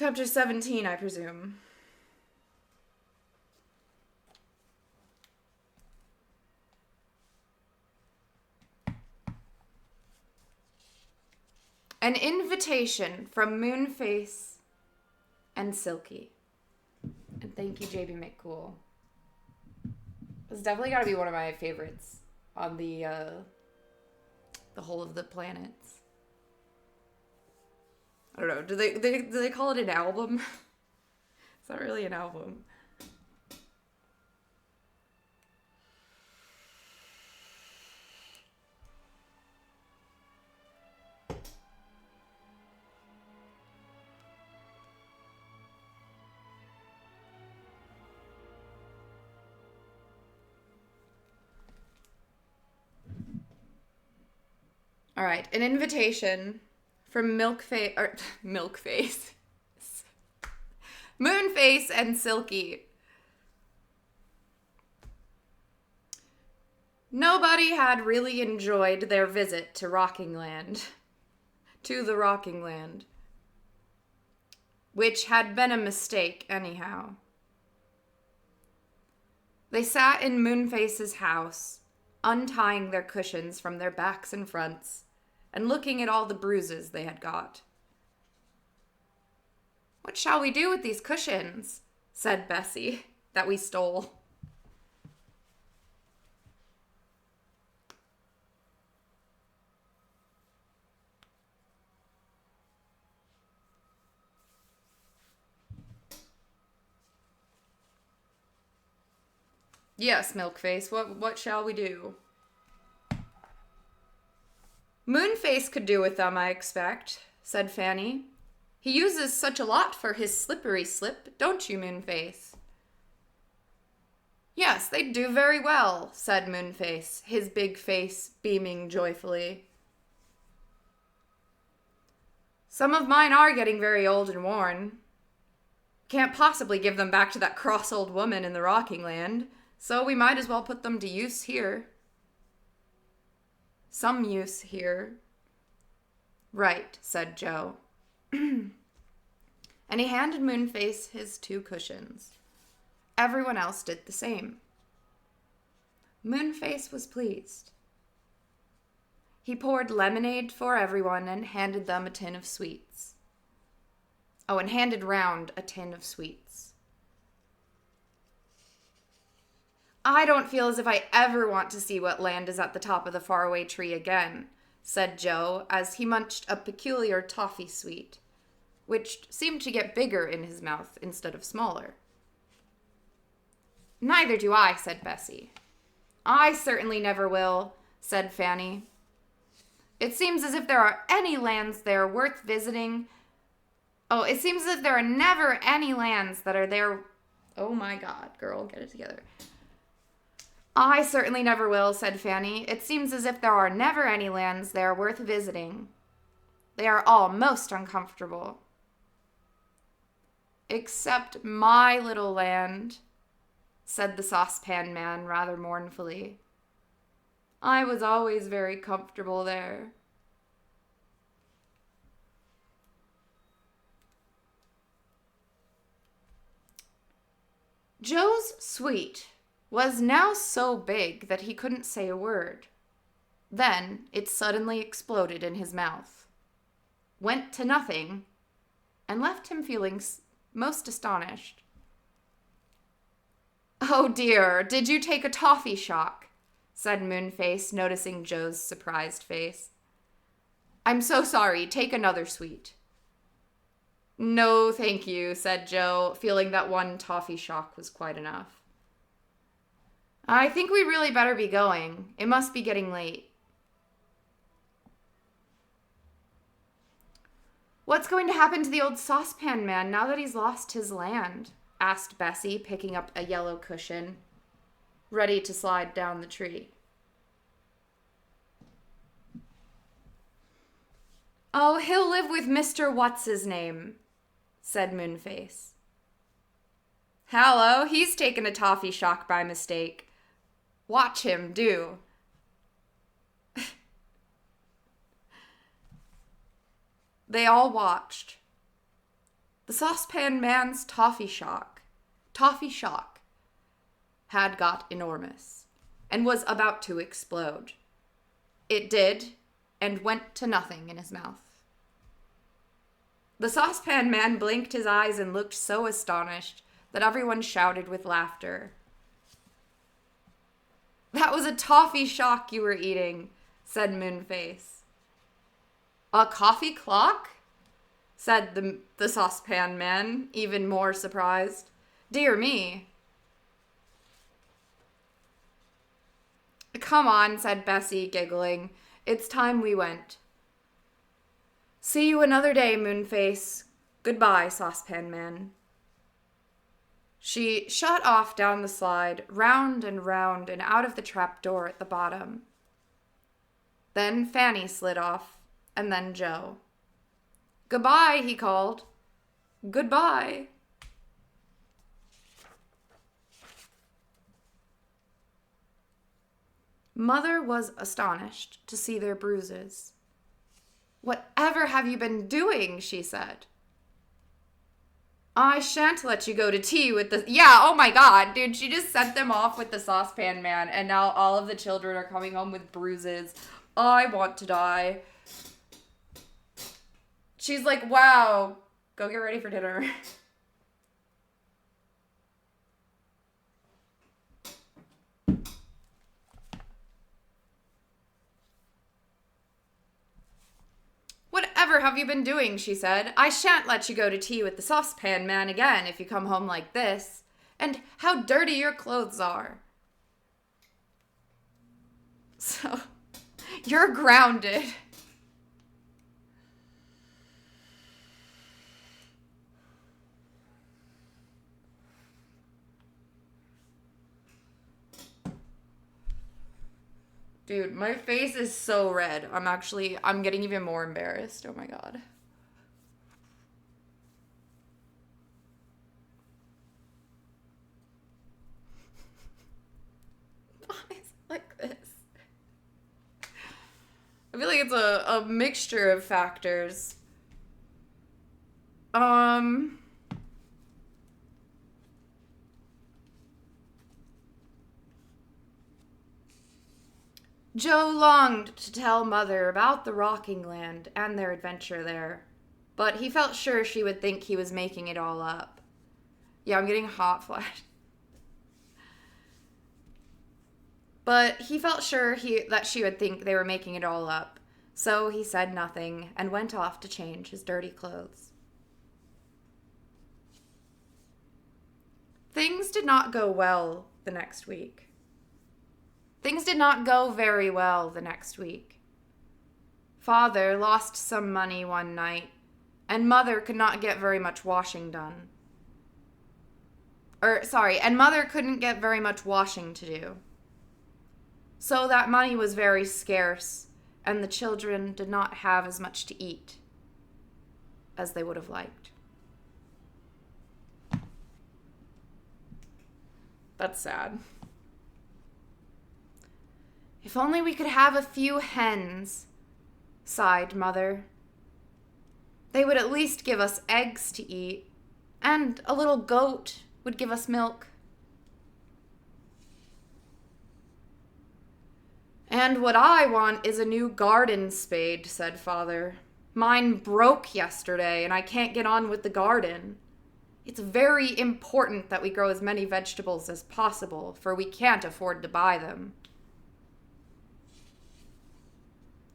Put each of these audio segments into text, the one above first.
Chapter 17, I presume. An invitation from Moonface and Silky. And thank you, JB McCool. It's definitely got to be one of my favorites on the whole of the planets. I don't know. Do they call it an album? It's not really an album. All right, an invitation from Moonface and Silky. Nobody had really enjoyed their visit to Rockingland, which had been a mistake anyhow. They sat in Moonface's house, untying their cushions from their backs and fronts, and looking at all the bruises they had got. "What shall we do with these cushions?" said Bessie, that we stole. "Yes, Milkface, what shall we do?" "Moonface could do with them, I expect," said Fanny. "He uses such a lot for his slippery slip, don't you, Moonface?" "Yes, they'd do very well," said Moonface, his big face beaming joyfully. "Some of mine are getting very old and worn. Can't possibly give them back to that cross old woman in the Rockingland, so we might as well put them to use here." "Some use here." "Right," said Joe. And he handed Moonface his 2 cushions. Everyone else did the same. Moonface was pleased. He poured lemonade for everyone and handed them a tin of sweets. Oh, and handed round a tin of sweets. "I don't feel as if I ever want to see what land is at the top of the faraway tree again," said Joe as he munched a peculiar toffee sweet, which seemed to get bigger in his mouth instead of smaller. "Neither do I," said Bessie. "I certainly never will," said Fanny. "It seems as if there are any lands there worth visiting. Oh, it seems as if there are never any lands that are there. Oh my God, girl, get it together." "I certainly never will," said Fanny. "It seems as if there are never any lands there worth visiting. They are all most uncomfortable." "Except my little land," said the saucepan man rather mournfully. "I was always very comfortable there." Joe's sweet was now so big that he couldn't say a word. Then it suddenly exploded in his mouth, went to nothing, and left him feeling most astonished. "Oh dear, did you take a toffee shock?" said Moonface, noticing Joe's surprised face. "I'm so sorry, take another sweet." "No, thank you," said Joe, feeling that one toffee shock was quite enough. "I think we really better be going. It must be getting late." "What's going to happen to the old saucepan man now that he's lost his land?" asked Bessie, picking up a yellow cushion, ready to slide down the tree. "Oh, he'll live with Mr. What's-his-name," said Moonface. "Hello, he's taken a toffee shock by mistake. Watch him, do." They all watched. The saucepan man's toffee shock, had got enormous and was about to explode. It did, and went to nothing in his mouth. The saucepan man blinked his eyes and looked so astonished that everyone shouted with laughter. "That was a toffee shock you were eating," said Moonface. "A coffee clock?" said the saucepan man, even more surprised. "Dear me." "Come on," said Bessie, giggling. "It's time we went." "See you another day, Moonface. Goodbye, saucepan man." She shot off down the slide, round and out of the trap door at the bottom. Then Fanny slid off, and then Joe. "Goodbye," he called. "Goodbye." Mother was astonished to see their bruises. "Whatever have you been doing?" she said. "I shan't let you go to tea with the..." Yeah, oh my god, dude, she just sent them off with the saucepan man, and now all of the children are coming home with bruises. I want to die. She's like, wow, go get ready for dinner. "Whatever have you been doing?" she said. "I shan't let you go to tea with the saucepan man again if you come home like this. And how dirty your clothes are." "So, you're grounded." Dude, my face is so red. I'm getting even more embarrassed. Oh my god. Why is it like this? I feel like it's a mixture of factors. Joe longed to tell Mother about the rocking land and their adventure there, but he felt sure she would think he was making it all up. Yeah, I'm getting hot flash. But he felt sure that she would think they were making it all up, so he said nothing and went off to change his dirty clothes. Things did not go well the next week. Things did not go very well the next week. Father lost some money one night, and Mother could not get very much washing done. And Mother couldn't get very much washing to do. So that money was very scarce, and the children did not have as much to eat as they would have liked. That's sad. "If only we could have a few hens," sighed Mother. "They would at least give us eggs to eat, and a little goat would give us milk." "And what I want is a new garden spade," said Father. "Mine broke yesterday, and I can't get on with the garden. It's very important that we grow as many vegetables as possible, for we can't afford to buy them."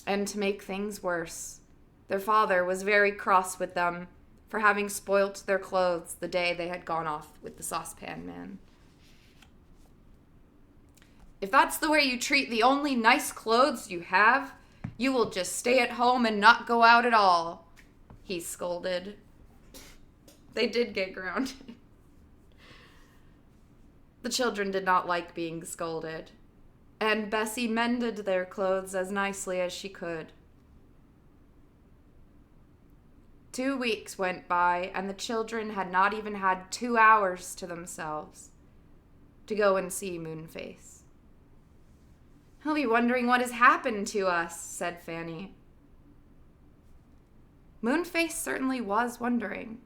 And to make things worse, their father was very cross with them for having spoilt their clothes the day they had gone off with the saucepan man. "If that's the way you treat the only nice clothes you have, you will just stay at home and not go out at all," he scolded. They did get grounded. The children did not like being scolded, and Bessie mended their clothes as nicely as she could. 2 weeks went by, and the children had not even had 2 hours to themselves to go and see Moonface. "He'll be wondering what has happened to us," said Fanny. Moonface certainly was wondering.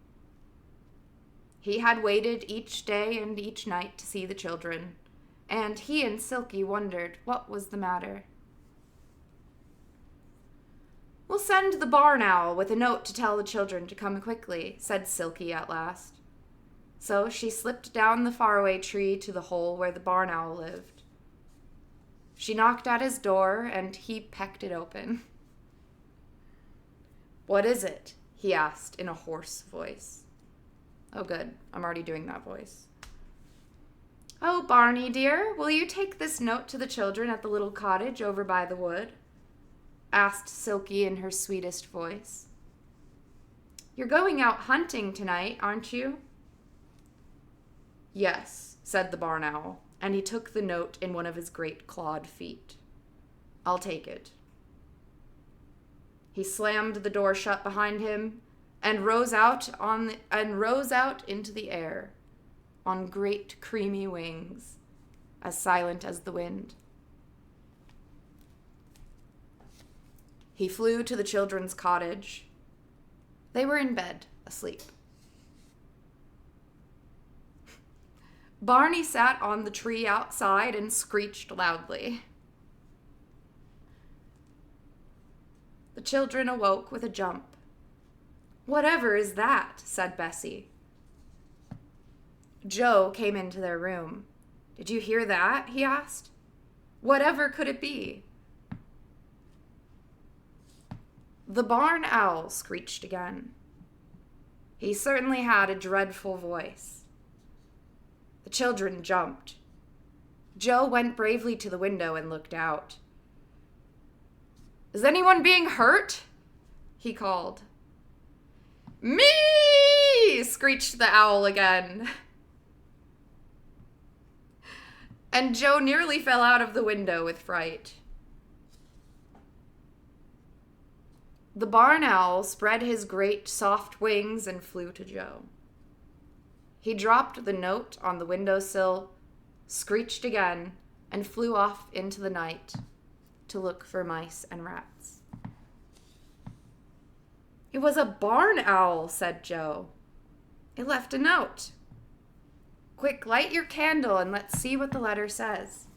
He had waited each day and each night to see the children, and he and Silky wondered what was the matter. "We'll send the barn owl with a note to tell the children to come quickly," said Silky at last. So she slipped down the faraway tree to the hole where the barn owl lived. She knocked at his door, and he pecked it open. "What is it?" he asked in a hoarse voice. Oh, good. I'm already doing that voice. "Oh, Barney, dear, will you take this note to the children at the little cottage over by the wood?" asked Silky in her sweetest voice. "You're going out hunting tonight, aren't you?" "Yes," said the barn owl, and he took the note in one of his great clawed feet. "I'll take it." He slammed the door shut behind him and rose out into the air on great creamy wings, as silent as the wind. He flew to the children's cottage. They were in bed, asleep. Barney sat on the tree outside and screeched loudly. The children awoke with a jump. "Whatever is that?" said Bessie. Joe came into their room. "Did you hear that?" he asked. "Whatever could it be?" The barn owl screeched again. He certainly had a dreadful voice. The children jumped. Joe went bravely to the window and looked out. "Is anyone being hurt?" he called. "Me!" screeched the owl again. And Joe nearly fell out of the window with fright. The barn owl spread his great soft wings and flew to Joe. He dropped the note on the windowsill, screeched again, and flew off into the night to look for mice and rats. "It was a barn owl," said Joe. "It left a note. Quick, light your candle and let's see what the letter says."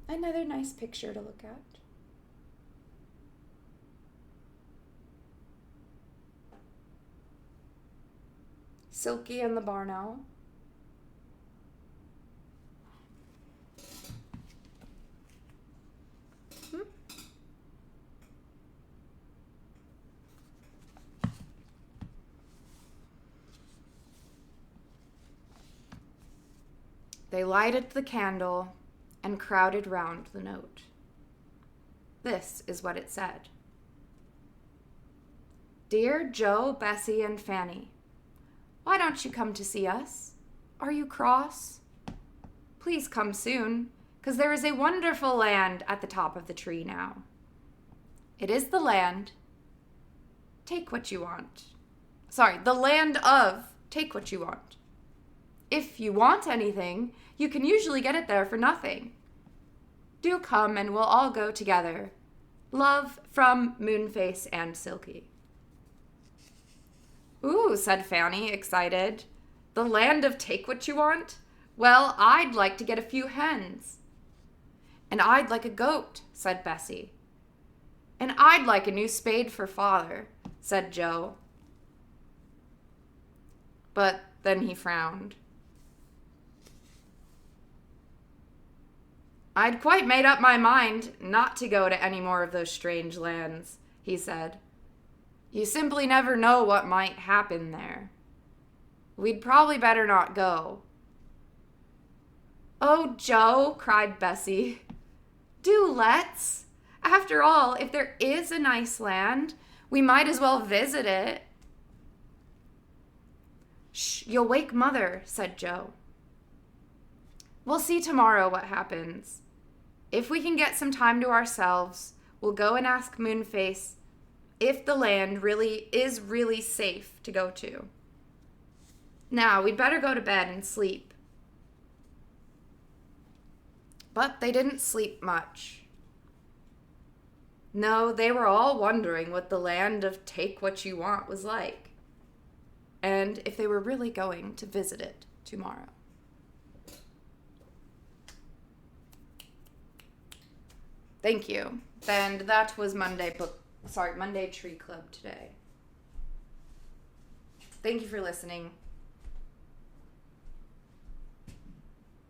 Another nice picture to look at. Silky and the barn owl. They lighted the candle and crowded round the note. This is what it said. "Dear Joe, Bessie, and Fanny, why don't you come to see us? Are you cross? Please come soon, 'cause there is a wonderful land at the top of the tree now. It is the land. Take what you want. The land of take what you want. If you want anything, you can usually get it there for nothing. Do come and we'll all go together. Love from Moonface and Silky." "Ooh," said Fanny, excited. "The land of take what you want? Well, I'd like to get a few hens." "And I'd like a goat," said Bessie. "And I'd like a new spade for father," said Joe. But then he frowned. "I'd quite made up my mind not to go to any more of those strange lands," he said. "You simply never know what might happen there. We'd probably better not go." "Oh, Joe," cried Bessie, "do let's. After all, if there is a nice land, we might as well visit it." "Shh, you'll wake Mother," said Joe. "We'll see tomorrow what happens. If we can get some time to ourselves, we'll go and ask Moonface if the land is really safe to go to. Now, we'd better go to bed and sleep." But they didn't sleep much. No, they were all wondering what the land of Take What You Want was like, and if they were really going to visit it tomorrow. Thank you. And that was Monday Tree Club today. Thank you for listening.